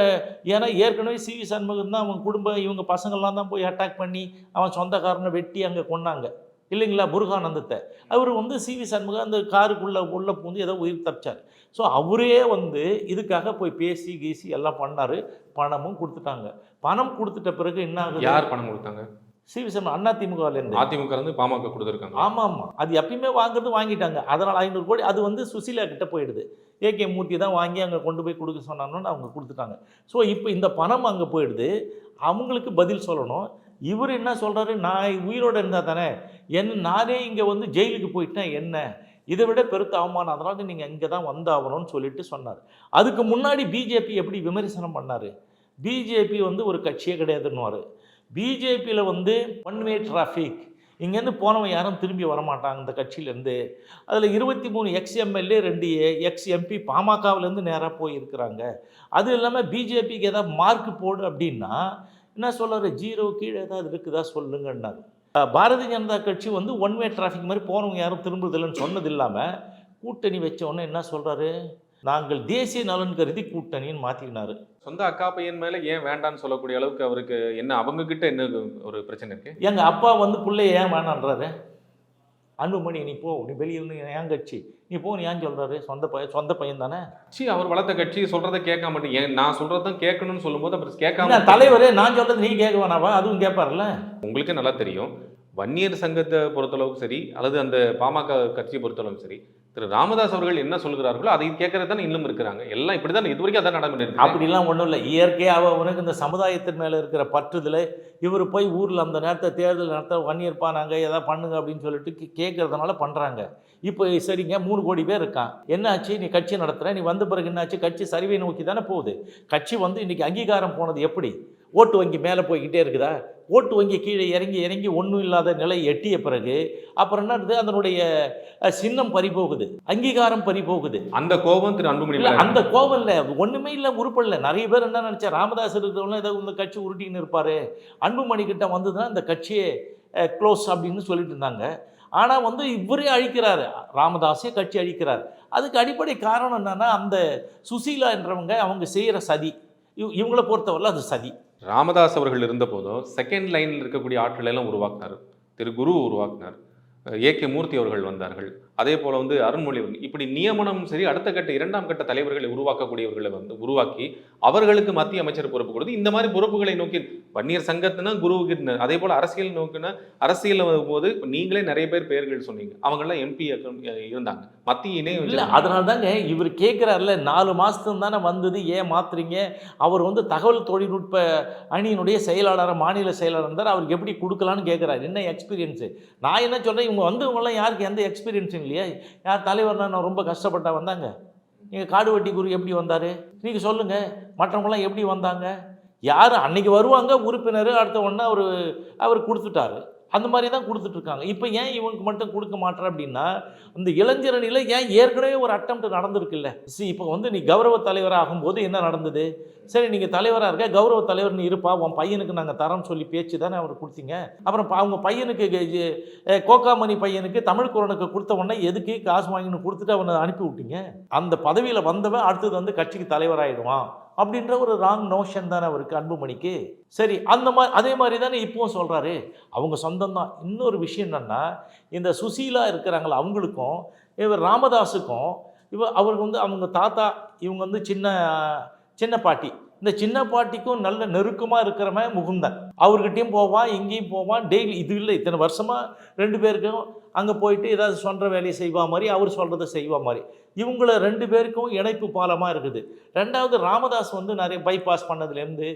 ஏன்னா ஏற்கனவே CV சண்முகம் தான் அவன் குடும்பம் இவங்க பசங்கள்லாம் தான் போய் அட்டாக் பண்ணி அவன் சொந்தக்காரனை வெட்டி அங்கே கொண்டாங்க இல்லைங்களா, முருகானந்தத்தை. அவர் வந்து CV சண்முகம் அந்த காருக்குள்ளே பூந்து ஏதோ உயிர் தப்பிச்சார். ஸோ அவரே வந்து இதுக்காக போய் பேசி கீசி எல்லாம் பண்ணார். பணமும் கொடுத்துட்டாங்க. பணம் கொடுத்துட்ட பிறகு என்ன ஆகுது, யார் பணம் கொடுத்தாங்க, CV சண்முகம் அதிமுகலேருந்து. அதிமுக இருந்து பாமக கொடுத்துருக்காங்க. ஆமாம், அது எப்பயுமே வாங்குறது வாங்கிட்டாங்க. அதனால் 500 கோடி அது வந்து சுசீலா கிட்ட போயிடுது. AK மூர்த்தி தான் வாங்கி அங்கே கொண்டு போய் கொடுக்க சொன்னாங்கன்னு அவங்க கொடுத்துட்டாங்க. ஸோ இப்போ இந்த பணம் அங்கே போயிடுது, அவங்களுக்கு பதில் சொல்லணும். இவர் என்ன சொல்கிறாரு, நான் உயிரோடு இருந்தால் தானே, நானே இங்கே வந்து ஜெயிலுக்கு போயிட்டேன், என்ன இதை விட பெருத்த அவமானம், அதனால நீங்கள் இங்கே தான் வந்தாகணும்னு சொல்லிட்டு சொன்னார். அதுக்கு முன்னாடி பிஜேபி எப்படி விமர்சனம் பண்ணார், பிஜேபி வந்து ஒரு கட்சியே கிடையாதுன்னுவார். பிஜேபியில் வந்து ஒன் வே டிராஃபிக், இங்கேருந்து போனவன் யாரும் திரும்பி வரமாட்டாங்க இந்த கட்சியிலேருந்து. அதில் 23 ex-MLA 2 ex-MP பாமகவிலேருந்து நேராக போயிருக்கிறாங்க. அது இல்லாமல் பிஜேபிக்கு ஏதாவது மார்க் போடு அப்படின்னா என்ன சொல்கிறாரு, 0 கீழே ஏதாவது இருக்குதா சொல்லுங்கன்னாரு. பாரதிய ஜனதா கட்சி வந்து ஒன் வே டிராஃபிக் மாதிரி போனவங்க யாரும் திரும்புறதில்லைன்னு சொன்னது இல்லாமல் கூட்டணி வச்சவொன்னே என்ன சொல்கிறாரு, நாங்கள் தேசிய நலன் கருதி கூட்டணின்னு மாற்றிக்கினாரு. சொந்த அக்கா பையன் மேலே ஏன் வேண்டான்னு சொல்லக்கூடிய அளவுக்கு அவருக்கு என்ன, அவங்க கிட்ட என்ன ஒரு பிரச்சனை இருக்கு? எங்கள் அப்பா வந்து பிள்ளைய ஏன் வேணான்றாரு, அன்புமணி நீ போ, நீ வெளியில் ஏன் கட்சி நீ போ, நீ ஏன் சொல்கிறாரு? சொந்த பையன் தானே. அவர் வளர்த்த கட்சி சொல்றதை கேட்க மாட்டேன், ஏன் நான் சொல்றது தான் கேட்கணும்னு சொல்லும்போது அப்புறம் கேட்காம தலைவரே நான் சொல்றது நீ கேட்க வேணாவா? அதுவும் கேட்பார்ல. உங்களுக்கு நல்லா தெரியும், வன்னியர் சங்கத்தை பொறுத்தளவுக்கு சரி அல்லது அந்த பாமக கட்சியை பொறுத்தளவுக்கு சரி, திரு ராமதாஸ் அவர்கள் என்ன சொல்கிறார்களோ அதை கேட்கறது தானே இன்னும் இருக்கிறாங்க. எல்லாம் இப்படி தான் இது வரைக்கும் அதான் நடைபெற்று. அப்படிலாம் ஒன்றும் இல்லை. இயற்கையாக அவனுக்கு இந்த சமுதாயத்தின் மேலே இருக்கிற பற்றுதல், இவர் போய் ஊரில் அந்த நேரத்தை தேர்தல் நடத்த வன்னியர்ப்பா நாங்கள் எதாவது பண்ணுங்க அப்படின்னு சொல்லிட்டு கேட்கறதுனால பண்ணுறாங்க. இப்போ சரிங்க 3 கோடி பேர் இருக்கான், என்னாச்சு நீ கட்சி நடத்துகிற, நீ வந்த பிறகு என்னாச்சு? கட்சி சரிவை நோக்கி தானே போகுது. கட்சி இன்றைக்கி அங்கீகாரம் போனது எப்படி? ஓட்டு வங்கி மேலே போய்கிட்டே இருக்குதா? ஓட்டு வங்கி கீழே இறங்கி ஒன்றும் இல்லாத நிலை எட்டிய பிறகு அப்புறம் என்ன, அதனுடைய சின்னம் பறிபோகுது, அங்கீகாரம் பறிபோகுது. அந்த கோபம் திரு அன்புமணி, அந்த கோபம் இல்லை, ஒன்றுமே இல்லை, உருப்படல. நிறைய பேர் என்ன நினச்சா, ராமதாஸ் இருக்கிறவங்க ஏதோ இந்த கட்சி உருட்டின்னு இருப்பார், அன்புமணி கிட்ட வந்ததுன்னா இந்த கட்சியே க்ளோஸ் அப்படின்னு சொல்லிட்டு இருந்தாங்க. ஆனால் இவரே அழிக்கிறாரு, ராமதாஸே கட்சி அழிக்கிறார். அதுக்கு அடிப்படை காரணம் என்னன்னா, அந்த சுசீலா என்றவங்க அவங்க செய்கிற சதி, இவங்களை பொறுத்தவரை அது சதி. ராமதாஸ் அவர்கள் இருந்த போதும் செகண்ட் லைனில் இருக்கக்கூடிய ஆட்களை எல்லாம் உருவாக்கினார். திரு குரு உருவாக்கினார், ஏகே மூர்த்தி அவர்கள் வந்தார்கள், அதே போல அருண்மொழிவர்மன், இப்படி நியமனம் சரி அடுத்த கட்ட 2ஆம் கட்ட தலைவர்களை உருவாக்கக்கூடியவர்களை உருவாக்கி அவர்களுக்கு மத்திய அமைச்சர் பொறுப்பு கொடுத்து இந்த மாதிரி பொறுப்புகளை நோக்கி வன்னியர் சங்கத்தினா குருவுக்கு, அதே போல அரசியல் நோக்கினா அரசியல் போது நீங்களே நிறைய பேர் பெயர்கள் சொன்னீங்க, அவங்கெல்லாம் எம்பி இருந்தாங்க, மத்திய இணை. அதனால தாங்க இவர் கேட்குறாருல, 4 மாதத்துக்கு தானே வந்தது, ஏன் மாத்துறீங்க? அவர் தகவல் தொழில்நுட்ப அணியினுடைய செயலாளர், மாநில செயலாளர் இருந்தார், அவருக்கு எப்படி கொடுக்கலான்னு கேட்குறாரு. என்ன எக்ஸ்பீரியன்ஸு? நான் என்ன சொல்கிறேன், இவங்க வந்தவங்களாம் யாருக்கு எந்த எக்ஸ்பீரியன்ஸும் இல்லையா? யார் தலைவர்னா நான் ரொம்ப கஷ்டப்பட்டா வந்தாங்க? நீங்கள் காடுவெட்டி குரு எப்படி வந்தார்? நீங்கள் சொல்லுங்கள், மற்றவங்களாம் எப்படி வந்தாங்க? யார் அன்றைக்கி வருவாங்க உறுப்பினர், அடுத்த ஒன்று அவர் கொடுத்துட்டாரு. அந்த மாதிரி தான் கொடுத்துட்ருக்காங்க. இப்போ ஏன் இவனுக்கு மட்டும் கொடுக்க மாட்டேற அப்படின்னா, இந்த இளைஞரணியில் ஏன் ஏற்கனவே ஒரு அட்டம்ப்ட் நடந்திருக்குல்ல. இப்போ நீ கௌரவ தலைவராக ஆகும்போது என்ன நடந்தது? சரி நீங்கள் தலைவராக இருக்க, கௌரவ தலைவர் நீ இருப்பா, உன் பையனுக்கு நாங்கள் தரோம்னு சொல்லி பேச்சு தானே அவர் கொடுத்தீங்க. அப்புறம் அவங்க பையனுக்கு கோகாமணி பையனுக்கு தமிழ் குரனுக்கு கொடுத்த உடனே எதுக்கு காசு வாங்கின்னு கொடுத்துட்டு அவனை அனுப்பி விட்டீங்க? அந்த பதவியில் வந்தவன் அடுத்தது கட்சிக்கு தலைவராகிடுவான் அப்படின்ற ஒரு ராங் நோஷன் தானே அவருக்கு, அன்புமணிக்கு. சரி, அதே மாதிரி தானே இப்போவும் சொல்கிறாரு, அவங்க சொந்தம் தான். இன்னொரு விஷயம் என்னென்னா, இந்த சுசீலா இருக்கிறாங்களா அவங்களுக்கும் இவர் ராமதாஸுக்கும் அவருக்கு அவங்க தாத்தா, இவங்க சின்ன பாட்டி, இந்த சின்ன பாட்டிக்கும் நல்ல நெருக்கமாக இருக்கிறவன் முகுந்தன். அவர்கிட்டையும் போவான், இங்கேயும் போவான், டெய்லி. இது இல்லை, இத்தனை வருஷமாக 2 பேருக்கும் அங்கே போயிட்டு ஏதாவது சொல்கிற வேலையை செய்வா மாதிரி, அவர் சொல்கிறத செய்வா மாதிரி, இவங்கள 2 பேருக்கும் இணைப்பு பாலமாக இருக்குது. 2வது ராமதாஸ் நிறைய பைபாஸ் பண்ணதுலேருந்து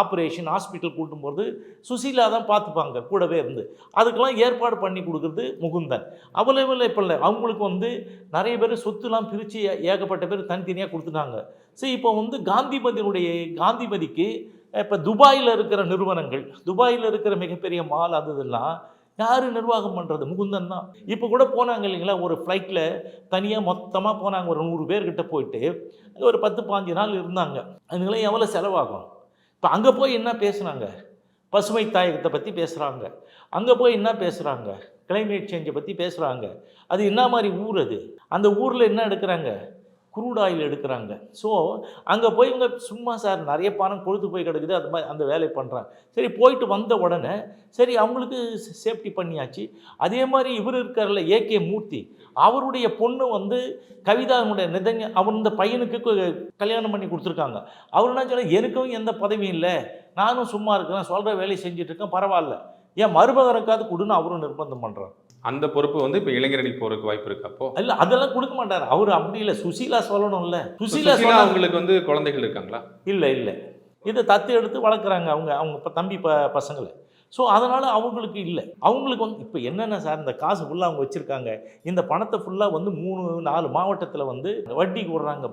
ஆப்ரேஷன் ஹாஸ்பிட்டல் கூட்டும்போது சுசீலா தான் பார்த்துப்பாங்க கூடவே இருந்து. அதுக்கெல்லாம் ஏற்பாடு பண்ணி கொடுக்குறது முகுந்தன். அவ்வளவு இப்போ இல்லை, அவங்களுக்கு நிறைய பேர் சொத்துலாம் பிரித்து ஏகப்பட்ட பேர் தனித்தனியாக கொடுத்துட்டாங்க. சரி, இப்போ காந்திமதிக்கு இப்போ துபாயில் இருக்கிற நிறுவனங்கள், துபாயில் இருக்கிற மிகப்பெரிய மால் அதெல்லாம் யார் நிர்வாகம் பண்ணுறது? முகுந்தன் தான். இப்போ கூட போனாங்க இல்லைங்களா, ஒரு ஃப்ளைட்டில் தனியாக மொத்தமாக போனாங்க, ஒரு 100 பேர்கிட்ட போயிட்டு ஒரு 10-15 நாள் இருந்தாங்க. அதுங்களாம் எவ்வளோ செலவாகும்? இப்போ அங்கே போய் என்ன பேசுனாங்க? பசுமை தாயகத்தை பற்றி பேசுகிறாங்க. அங்கே போய் என்ன பேசுகிறாங்க? கிளைமேட் சேஞ்சை பற்றி பேசுகிறாங்க. அது என்ன மாதிரி ஊர்? அது அந்த ஊரில் என்ன எடுக்கிறாங்க? குரூட் ஆயில் எடுக்கிறாங்க. ஸோ அங்கே போய் இவங்க சும்மா சார் நிறைய பணம் கொழுத்து போய் கிடக்குது, அது மாதிரி அந்த வேலை பண்ணுறாங்க. சரி, போயிட்டு வந்த உடனே சரி அவங்களுக்கு சேஃப்டி பண்ணியாச்சு. அதே மாதிரி இவர் இருக்கார்ல ஏகே மூர்த்தி, அவருடைய பொண்ணு கவிதாவுடைய அவர் இந்த பையனுக்கு கல்யாணம் பண்ணி கொடுத்துருக்காங்க. அவர் என்ன சொல்ல, எனக்கும் எந்த பதவியும் இல்லை, நானும் சும்மா இருக்கிறேன், சொல்கிற வேலையை செஞ்சுட்ருக்கேன், பரவாயில்ல, ஏன் மருமகனுக்காவது கொடுன்னு அவரும் நிர்பந்தம் பண்ணுறார். அந்த பொறுப்பு இப்போ இளைஞரணிக்கு போறதுக்கு வாய்ப்பு இருக்கு. அப்போ இல்லை, அதெல்லாம் கொடுக்க மாட்டார் அவர். அப்படி இல்லை, சுசீலா சொல்லணும்ல. சுசீலா அவங்களுக்கு குழந்தைகள் இருக்காங்களா? இல்லை, இதை தத்து எடுத்து வளர்க்குறாங்க அவங்க தம்பி பசங்களை. ஸோ அதனால் அவங்களுக்கு இல்லை. அவங்களுக்கு இப்போ என்னென்ன சார், இந்த காசு ஃபுல்லாக அவங்க வச்சுருக்காங்க, இந்த பணத்தை ஃபுல்லாக 3-4 மாவட்டத்தில் வட்டிக்கு விடுறாங்க.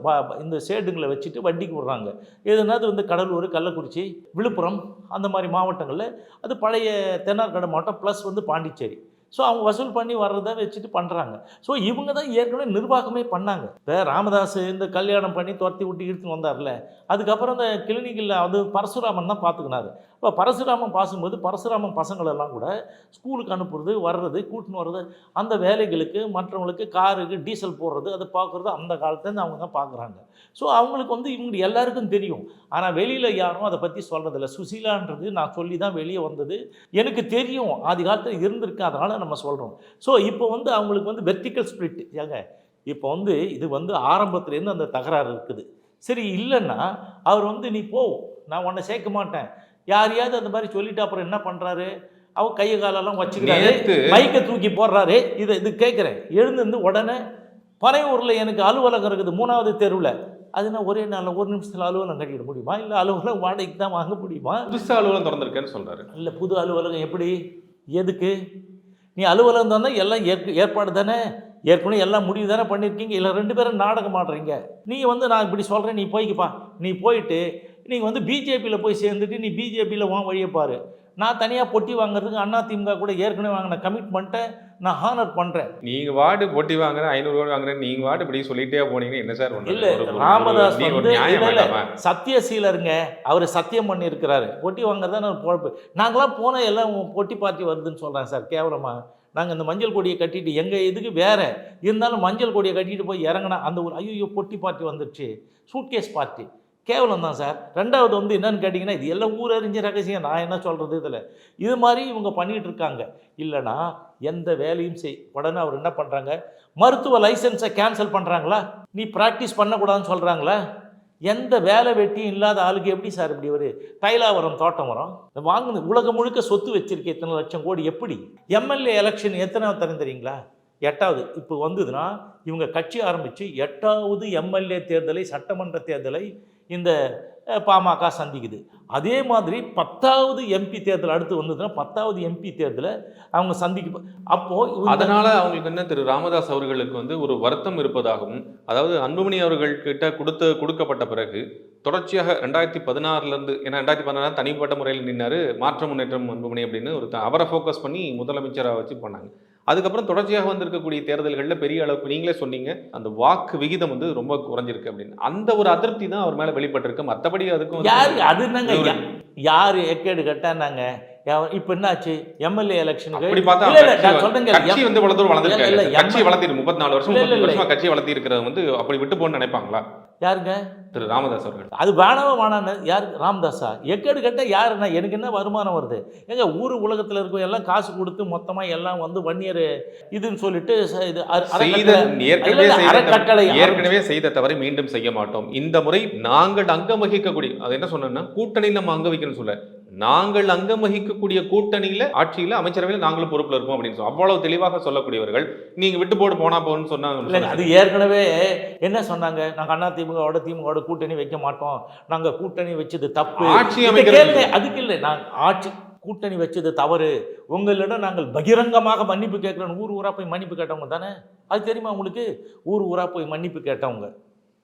இந்த ஷேடுங்களை வச்சுட்டு வட்டிக்கு விடுறாங்க. எதுனாது கடலூர், கள்ளக்குறிச்சி, விழுப்புரம் அந்த மாதிரி மாவட்டங்களில், அது பழைய தென்னார்காடு மாவட்டம் ப்ளஸ் பாண்டிச்சேரி. ஸோ அவங்க வசூல் பண்ணி வர்றதை வச்சுட்டு பண்ணுறாங்க. ஸோ இவங்க தான் ஏற்கனவே நிர்வாகமே பண்ணாங்க. இப்போ ராமதாஸ் இந்த கல்யாணம் பண்ணி துரத்தி விட்டு இழுத்துன்னு வந்தார்ல, அதுக்கப்புறம் இந்த கிளினிக்கில் பரசுராமன் தான் பார்த்துக்கினாரு. இப்போ பரசுராமன் பாசும்போது பரசுராமன் பசங்களெல்லாம் கூட ஸ்கூலுக்கு அனுப்புறது வர்றது கூட்டின்னு வர்றது அந்த வேலைகளுக்கு மற்றவங்களுக்கு காருக்கு டீசல் போடுறது அதை பார்க்குறது அந்த காலத்துலேருந்து அவங்க தான் பார்க்குறாங்க. ஸோ அவங்களுக்கு வந்து இவங்க எல்லாருக்கும் தெரியும். ஆனால் வெளியில் யாரும் அதை பற்றி சொல்கிறதில்ல. சுசீலான்றது நான் சொல்லி தான் வெளியே வந்தது, எனக்கு தெரியும், ஆதி காலத்தில் இருந்திருக்கு, அதனால் நம்ம சொல்கிறோம். ஸோ இப்போ வந்து அவங்களுக்கு வந்து வெர்டிக்கல் ஸ்பிரிட் ஏங்க. இப்போ வந்து இது வந்து ஆரம்பத்துலேருந்து அந்த தகராறு இருக்குது. சரி இல்லைன்னா அவர் வந்து நீ போ, நான் உன்னை சேர்க்க மாட்டேன், யாரையாவது அந்த மாதிரி சொல்லிட்டு அப்புறம் என்ன பண்ணுறாரு, அவர் கையை காலெல்லாம் வச்சுக்கிறாரு, மைக்கை தூக்கி போடுறாரு. இது கேட்குறேன். எழுந்து உடனே பனையூரில் எனக்கு அலுவலகம் இருக்குது 3வது தெருவில், அதுனா ஒரே நாளில் 1 நிமிஷத்தில் அலுவலகம் கட்டிட முடியுமா? இல்லை அலுவலகம் வாடகைக்கு தான் வாங்க முடியுமா? புதுசாக அலுவலகம் திறந்திருக்கேன்னு சொல்கிறாரு. இல்லை புது அலுவலகம் எப்படி, எதுக்கு? நீ அலுவலகம் தானே, எல்லாம் ஏற்பாடு தானே, ஏற்கனவே எல்லாம் முடிவு தானே பண்ணியிருக்கீங்க. இல்லை 2 பேரும் நாடகம் ஆடுறீங்க. நீங்கள் வந்து நான் இப்படி சொல்கிறேன், நீ போய்க்குப்பா, நீ போயிட்டு நீங்கள் வந்து பிஜேபியில் போய் சேர்ந்துட்டு நீ பிஜேபியில் உன் வழியை பாரு. நான் தனியாக பொட்டி வாங்குறதுக்கு அதிமுக கூட ஏற்கனவே வாங்கின கமிட்மெண்ட்டை நான் ஹானர் பண்ணுறேன். நீங்கள் வார்டு பொட்டி வாங்குறேன், 500 கோடி வாங்குறேன், நீங்கள் வார்டு இப்படி சொல்லிட்டே போனீங்கன்னா என்ன சார்? இல்லை ராமதாஸ் வந்து சத்தியசீலருங்க, அவர் சத்தியம் பண்ணியிருக்கிறாரு. பொட்டி வாங்குறதா நான் பொழப்பு. நாங்களாம் போனால் எல்லாம் பொட்டி பார்ட்டி வருதுன்னு சொல்கிறேன் சார், கேவலமாக. நாங்கள் இந்த மஞ்சள் கொடியை கட்டிட்டு எங்கள் இதுக்கு வேறு இருந்தாலும் மஞ்சள் கொடியை கட்டிட்டு போய் இறங்கினா அந்த ஒரு ஐயோ பொட்டி பார்ட்டி வந்துடுச்சு, சூட்கேஸ் பார்ட்டி, கேவலம் தான் சார். 2வது வந்து என்னன்னு கேட்டிங்கன்னா, இது எல்லாம் ஊரறிஞ்ச ரகசியம், நான் என்ன சொல்கிறது இதில். இது மாதிரி இவங்க பண்ணிகிட்டு இருக்காங்க. இல்லைனா எந்த வேலையும் உடனே அவர் என்ன பண்ணுறாங்க, மருத்துவ லைசன்ஸை கேன்சல் பண்ணுறாங்களா, நீ ப்ராக்டிஸ் பண்ணக்கூடாதுன்னு சொல்கிறாங்களா? எந்த வேலை வெட்டியும் இல்லாத ஆளுக்கு எப்படி சார் இப்படி ஒரு தைலாவரம் தோட்டம் வரும்? வாங்குது உலகம் முழுக்க சொத்து வச்சிருக்க இத்தனை லட்சம் கோடி, எப்படி? எம்எல்ஏ எலெக்ஷன் எத்தனை தெரியுங்களா? 8வது. இப்போ வந்ததுன்னா இவங்க கட்சி ஆரம்பித்து 8வது எம்எல்ஏ தேர்தலை, சட்டமன்ற தேர்தலை இந்த பாமக சந்திக்குது. அதே மாதிரி 10வது எம்பி தேர்தல் அடுத்து வந்ததுன்னா 10வது எம்பி தேர்தலை அவங்க சந்திக்க. அப்போது அதனால் அவங்களுக்கு என்ன, திரு ராமதாஸ் அவர்களுக்கு வந்து ஒரு வருத்தம் இருப்பதாகவும், அதாவது அன்புமணி அவர்கள்கிட்ட கொடுக்கப்பட்ட பிறகு தொடர்ச்சியாக 2016 ஏன்னா 2016 தனிப்பட்ட முறையில் நின்னார், மாற்ற முன்னேற்றம் அன்புமணி அப்படின்னு அவரை ஃபோக்கஸ் பண்ணி முதலமைச்சராக வச்சு பண்ணாங்க. அதுக்கப்புறம் தொடர்ச்சியாக வந்திருக்கக்கூடிய தேர்தல்களில் பெரிய அளவுக்கு நீங்களே சொன்னீங்க அந்த வாக்கு விகிதம் வந்து ரொம்ப குறைஞ்சிருக்கு அப்படின்னு. அந்த ஒரு அதிருப்தி தான் அவர் மேலே வெளிப்பட்டிருக்கு. மற்றபடி அதுக்கும் அது என்னங்க, யார் எக்கேடு கேட்டாங்க. இப்போ என்னாச்சு எம்எல்ஏ எலெக்ஷனுக்கு அப்படி பார்த்தா கட்சி வந்து இவ்வளவு தூரம் வளர்ந்துருக்கு. கட்சி வளர்த்திருக்கு 34 வருஷமா கட்சி வளர்த்தி இருக்கிறது வந்து அப்படி விட்டு போன்னு நினைப்பாங்களா? யாருங்க? திரு ராமதாஸ் அவர்கள். அது வேணான்னு யார்? ராமதாஸா? எக்கேடு கேட்டால் யாருன்னா எனக்கு என்ன வருமானம் வருது? எங்க ஊர் உலகத்தில் இருக்கும் எல்லாம் காசு கொடுத்து மொத்தமாக எல்லாம் வந்து வன்னியர் இதுன்னு சொல்லிட்டு ஏற்கனவே செய்த தவறை மீண்டும் செய்ய மாட்டோம். இந்த முறை நாங்கள் அங்கம் வகிக்கக்கூடிய, அது என்ன சொன்னா கூட்டணியில் நம்ம அங்க வைக்கணும்னு சொல்ல, நாங்கள் அங்கம் வகிக்கக்கூடிய கூட்டணியில ஆட்சியில அமைச்சரவையில் நாங்களும் பொறுப்புல இருப்போம் அப்படின்னு சொல்லி அவ்வளவு தெளிவாக சொல்லக்கூடியவர்கள். நீங்க விட்டு போட்டு போனா போன்னு சொன்னாங்க. அது ஏற்கனவே என்ன சொன்னாங்க, நாங்க திமுகவோட கூட்டணி வைக்க மாட்டோம், நாங்க கூட்டணி வச்சது தப்பு, ஆட்சி அமைக்கிறது அதுக்கு இல்லை, நாங்க ஆட்சி கூட்டணி வச்சது தவறு, உங்களிடம் நாங்கள் பகிரங்கமாக மன்னிப்பு கேட்கிறோம். ஊரா போய் மன்னிப்பு கேட்டவங்க தானே, அது தெரியுமா உங்களுக்கு? ஊரா போய் மன்னிப்பு கேட்டவங்க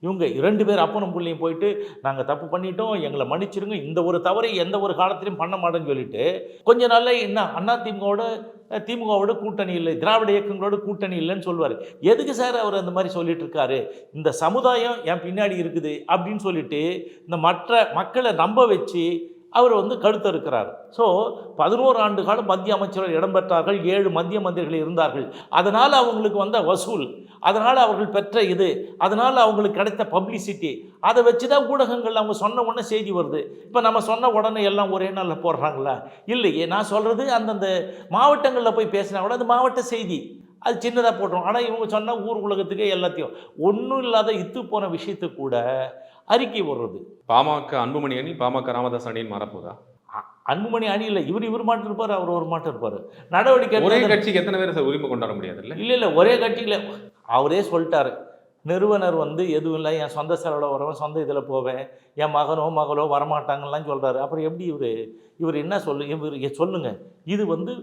இவங்க 2 பேர் அப்பனும் பிள்ளையும் போயிட்டு நாங்கள் தப்பு பண்ணிட்டோம், எங்களை மன்னிச்சிருங்க, இந்த ஒரு தவறை எந்த ஒரு காலத்திலையும் பண்ண மாட்டேன்னு சொல்லிட்டு கொஞ்ச நாள்ல என்ன திமுகவோட கூட்டணி இல்லை, திராவிட இயக்கங்களோட கூட்டணி இல்லைன்னு சொல்லுவார். எதுக்கு சார் அவர் அந்த மாதிரி சொல்லிட்டு இருக்காரு? இந்த சமுதாயம் என் பின்னாடி இருக்குது அப்படின்னு சொல்லிட்டு இந்த மற்ற மக்களை நம்ப வச்சு அவர் வந்து கழுத்து இருக்கிறார். ஸோ 11 ஆண்டு காலம் மத்திய அமைச்சர்கள் இடம்பெற்றார்கள், 7 மத்திய மந்திரிகள் இருந்தார்கள். அதனால் அவங்களுக்கு வந்த வசூல், அதனால் அவர்கள் பெற்ற இது, அதனால் அவங்களுக்கு கிடைத்த பப்ளிசிட்டி, அதை வச்சு தான் ஊடகங்கள் அவங்க சொன்ன உடனே செய்தி வருது. இப்போ நம்ம சொன்ன உடனே எல்லாம் ஒரே நாளில் போடுறாங்களா? இல்லையே. நான் சொல்கிறது அந்தந்த மாவட்டங்களில் போய் பேசினா கூட அது மாவட்ட செய்தி, அது சின்னதாக போட்டுரும். ஆனால் இவங்க சொன்னால் ஊர் உலகத்துக்கே எல்லாத்தையும் ஒன்றும் இல்லாத இத்து போன விஷயத்துக்கு கூட அறிக்கை வர்றது. பாமக அன்புமணி அணி பாமக ராமதாஸ் அணின்னு மாறப்போதா? அன்புமணி அணி இல்லை, இவர் மாட்டு இருப்பார், அவர் ஒரு மாட்டு இருப்பார். நடவடிக்கை ஒரே கட்சிக்கு எத்தனை பேர் உரிமை கொண்டாட முடியாது? இல்லை ஒரே கட்சியில் அவரே சொல்லிட்டாரு. நிறுவனர் வந்து எதுவும் இல்லை, என் சொந்த செலவில் வரவேன், சொந்த இதில் போவேன், என் மகனோ வரமாட்டாங்கலாம் சொல்கிறாரு. அப்புறம் எப்படி இவர் என்ன சொல்லுங்க. இது வந்து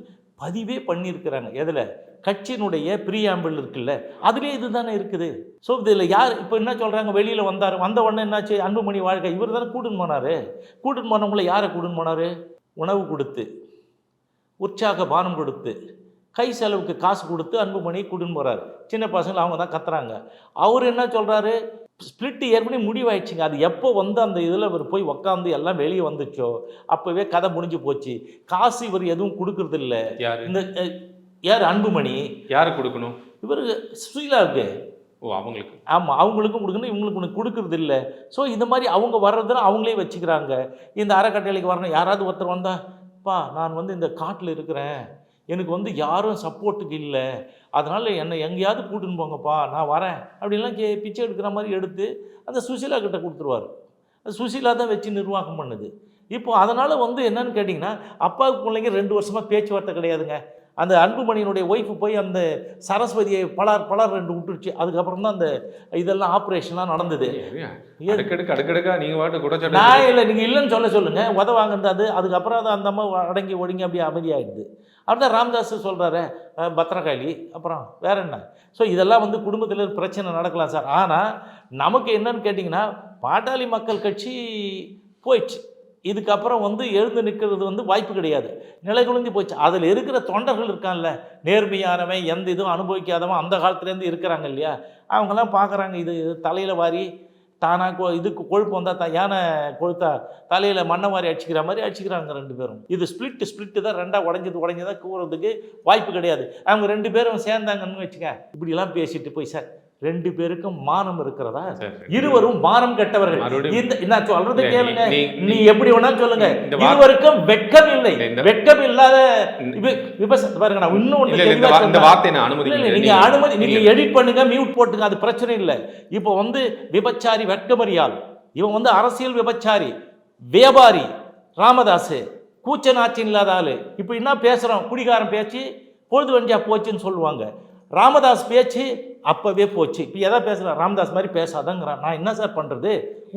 பதிவே பண்ணியிருக்கிறாங்க. எதில்? கட்சியினுடைய ப்ரீஆம்பிள் இருக்குல்ல, அதுலேயே இது தானே இருக்குது. ஸோ இதில் யார் இப்போ என்ன சொல்கிறாங்க, வெளியில் வந்த உடனே என்னாச்சு, அன்புமணி வாழ்க்கை இவர் தானே கூட்டுன்னு போனார். கூட்டுன்னு போனவங்கள யாரை கூட்டுன்னு போனார்? உணவு கொடுத்து, உற்சாக பானம் கொடுத்து, கை செலவுக்கு காசு கொடுத்து அன்புமணி கூட்டின்னு போகிறாரு. சின்ன பசங்களை அவங்க தான் கத்துறாங்க. அவர் என்ன சொல்கிறாரு, ஸ்பிளிட்டு ஏற்கனவே முடிவாயிடுச்சுங்க. அது எப்போ வந்து அந்த இதில் இவர் போய் உக்காந்து எல்லாம் வெளியே வந்துச்சோ அப்போவே கதை முடிஞ்சு போச்சு. காசு இவர் எதுவும் கொடுக்கறது இல்லை. இந்த யார் அன்புமணி யாரு கொடுக்கணும்? இவர் சுஷீலாவுக்கு. ஓ, அவங்களுக்கு. ஆமாம், அவங்களுக்கும் கொடுக்கணும், இவங்களுக்கு கொடுக்கறது இல்லை. ஸோ இந்த மாதிரி அவங்க வர்றதுன்னா அவங்களே வச்சுக்கிறாங்க. இந்த அறக்கட்டளைக்கு வரணும், யாராவது ஒருத்தர் வந்தாப்பா நான் வந்து இந்த காட்டில் இருக்கிறேன், எனக்கு வந்து யாரும் சப்போர்ட்டுக்கு இல்லை, அதனால் என்னை எங்கேயாவது கூட்டின்னு போங்கப்பா, நான் வரேன் அப்படின்லாம் பிச்சை எடுக்கிற மாதிரி எடுத்து அந்த சுஷீலா கிட்ட கொடுத்துருவார். அது சுஷீலா தான் வச்சு நிர்வாகம் பண்ணுது. இப்போ அதனால் வந்து என்னன்னு கேட்டிங்கன்னா, அப்பாவுக்கு பிள்ளைங்க 2 வருஷமாக பேச்சுவார்த்தை கிடையாதுங்க. அந்த அன்புமணியினுடைய ஒய்ஃபு போய் அந்த சரஸ்வதியை பலார் 2 விட்டுருச்சு. அதுக்கப்புறம் தான் அந்த இதெல்லாம் ஆப்ரேஷன்லாம் நடந்தது. அடுக்கடுக்கா நீங்கள் வாட்டு குடச்சாட்டு நான் இல்லை, நீங்கள் இல்லைன்னு சொல்லுங்கள், உதவாங்கன்னு. அதுக்கப்புறம் அது அந்த அம்மா அடங்கி ஒடுங்கி அப்படியே அமைதியாகிடுது. அப்படிதான் ராமதாஸ் சொல்கிறாரு பத்திரகாளி, அப்புறம் வேற என்ன. ஸோ இதெல்லாம் வந்து குடும்பத்தில் பிரச்சனை நடக்கலாம் சார். ஆனால் நமக்கு என்னன்னு கேட்டிங்கன்னா, பாட்டாளி மக்கள் கட்சி போயிடுச்சு. இதுக்கப்புறம் வந்து எழுந்து நிற்கிறது வந்து வாய்ப்பு கிடையாது, நிலைகுலைந்து போச்சு. அதில் இருக்கிற தொண்டர்கள் இருக்கான்ல, நேர்மையானவன், எந்த இதுவும் அனுபவிக்காதவன், அந்த காலத்துலேருந்து இருக்கிறாங்க இல்லையா, அவங்கெல்லாம் பார்க்குறாங்க இது தலையில் வாரி தானாக இதுக்கு கொழுப்பு வந்தால் யானை கொழுத்தா தலையில் மண்ணை வாரி அடிச்சிக்கிற மாதிரி அடிச்சிக்கிறாங்க 2 பேரும். இது ஸ்பிளிட்டு தான் 2ஆக உடஞ்சதாக கூறதுக்கு வாய்ப்பு கிடையாது. அவங்க 2 பேரும் சேர்ந்தாங்கன்னு வச்சுக்க, இப்படிலாம் பேசிட்டு போய் சார் 2 பேருக்கும் மானம் இருக்கிறதா? இருவரும் மானம் கெட்டவர்கள். நான் சொல்றது கேளுங்க, நீ எப்படி வேணாலும் சொல்லுங்க, இருவருக்கும் வெட்கம் இல்லை. வெட்கம் இல்லாத பாருங்க, நான் இன்னும் நீங்க எடிட் பண்ணுங்க, மியூட் போட்டுங்க, அது பிரச்சனை இல்லை. இப்போ வந்து விபச்சாரி வெட்கமறியால், இவன் வந்து அரசியல் விபச்சாரி, வியாபாரி ராமதாஸ், கூச்சநாச்சின் இல்லாத ஆளு. இப்போ என்ன பேசுறோம், குடிகாரன் பேச்சு பொழுது வண்டியா போச்சுன்னு சொல்லுவாங்க. ராமதாஸ் பேச்சு அப்போவே போச்சு. இப்போ எதை பேசுகிறேன், ராமதாஸ் மாதிரி பேசாதங்கிறான். நான் என்ன சார் பண்ணுறது?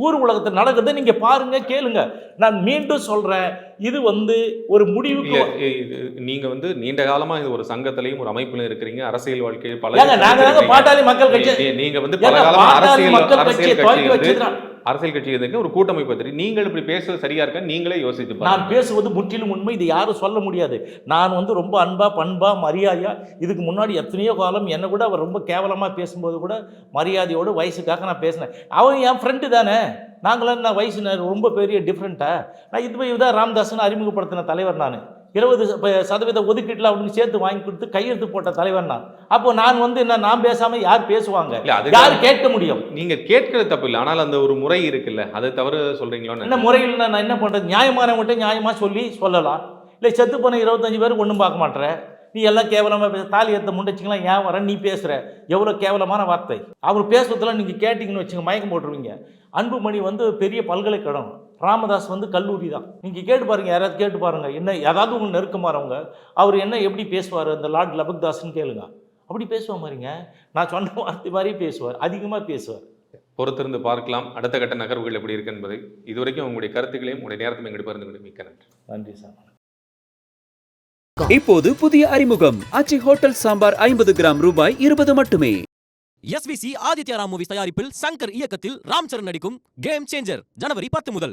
ஊர் உலகத்தில் நடக்கிறத நீங்கள் பாருங்கள், கேளுங்க. நான் மீண்டும் சொல்கிறேன், இது வந்து ஒரு முடிவுக்கு. நீங்கள் வந்து நீண்ட காலமாக இது ஒரு சங்கத்திலையும் ஒரு அமைப்பிலும் இருக்கிறீங்க, அரசியல் வாழ்க்கையில் பல. நாங்கள் பாட்டாளி மக்கள் கட்சி, நீங்கள் வந்து பல காலமாக அரசியல் கட்சி இருக்க ஒரு கூட்டமைப்பு பற்றி நீங்கள் இப்படி பேசுவது சரியா இருக்கா? நீங்களே யோசித்து. நான் பேசுவது முற்றிலும் உண்மை, இது யாரும் சொல்ல முடியாது. நான் வந்து ரொம்ப அன்பா பண்பா மரியாதையா, இதுக்கு முன்னாடி எத்தனையோ காலம் என்னை கூட அவர் ரொம்ப கேவலமாக பேசும்போது கூட மரியாதையோடு வயசுக்காக நான் பேசினேன். அவன் என் ஃப்ரெண்டு தானே, நாங்களாம் நான் வயசு ரொம்ப பெரிய டிஃப்ரெண்ட்டா? நான் இதுதான் ராமதாஸ்னு அறிமுகப்படுத்தின தலைவர். நான் 20% ஒதுக்கீட்டில் அவனுக்கு சேர்த்து வாங்கி கொடுத்து கையெழுத்து போட்ட தலைவர் நான். அப்போ நான் வந்து என்ன, நான் பேசாமல் யார் பேசுவாங்க, யார் கேட்க முடியும்? நீங்கள் கேட்கறது தப்பு இல்லை, ஆனால் அந்த ஒரு முறை இருக்குல்ல, அதை தவிர சொல்கிறீங்களோ? என்ன முறையில் நான் என்ன பண்ணுறது? நியாயமானவங்கள்ட்ட நியாயமாக சொல்லலாம். இல்லை செத்து போன 25 பேருக்கு ஒன்றும் பார்க்க மாட்டேற, நீ எல்லாம் கேவலமாக பேச, தாலி ஏற்ற முண்டச்சிக்கலாம், ஏன் வர நீ பேசுகிற, எவ்வளோ கேவலமான வார்த்தை. அவர் பேசுறதுலாம் நீங்கள் கேட்டிங்கன்னு வச்சுங்க மயக்கம் போட்டுருவீங்க. அன்புமணி வந்து பெரிய பல்கலைக்கழகம், ராமதாஸ் வந்து கல்லூரி தான். நீங்கள் கேட்டு பாருங்கள், யாராவது கேட்டு பாருங்கள், என்ன ஏதாவது உங்க நெருக்கமாறவங்க அவர் என்ன எப்படி பேசுவார், அந்த லார்ட் லபக்தாஸ்ன்னு கேளுங்க, அப்படி பேசுவார் மாதிரிங்க. நான் சொன்ன வார்த்தை மாதிரி பேசுவார், அதிகமாக பேசுவார். பொறுத்திருந்து பார்க்கலாம் அடுத்த கட்ட நகர்வுகள் எப்படி இருக்கு என்பதை. இதுவரைக்கும் உங்களுடைய கருத்துக்களையும் உங்களுடைய நேரத்தையும் எங்களுக்கு பகிர்ந்து மிக்க நன்றி. நன்றி சார். இப்போது புதிய அறிமுகம் ஆச்சி ஹோட்டல் சாம்பார் 50 கிராம் ரூபாய் 20 மட்டுமே. SVC ஆதித்யா ராம் மூவிஸ் தயாரிப்பில் சங்கர் இயக்கத்தில் ராம் சரண் நடிக்கும் கேம் சேஞ்சர் ஜனவரி 10 முதல்.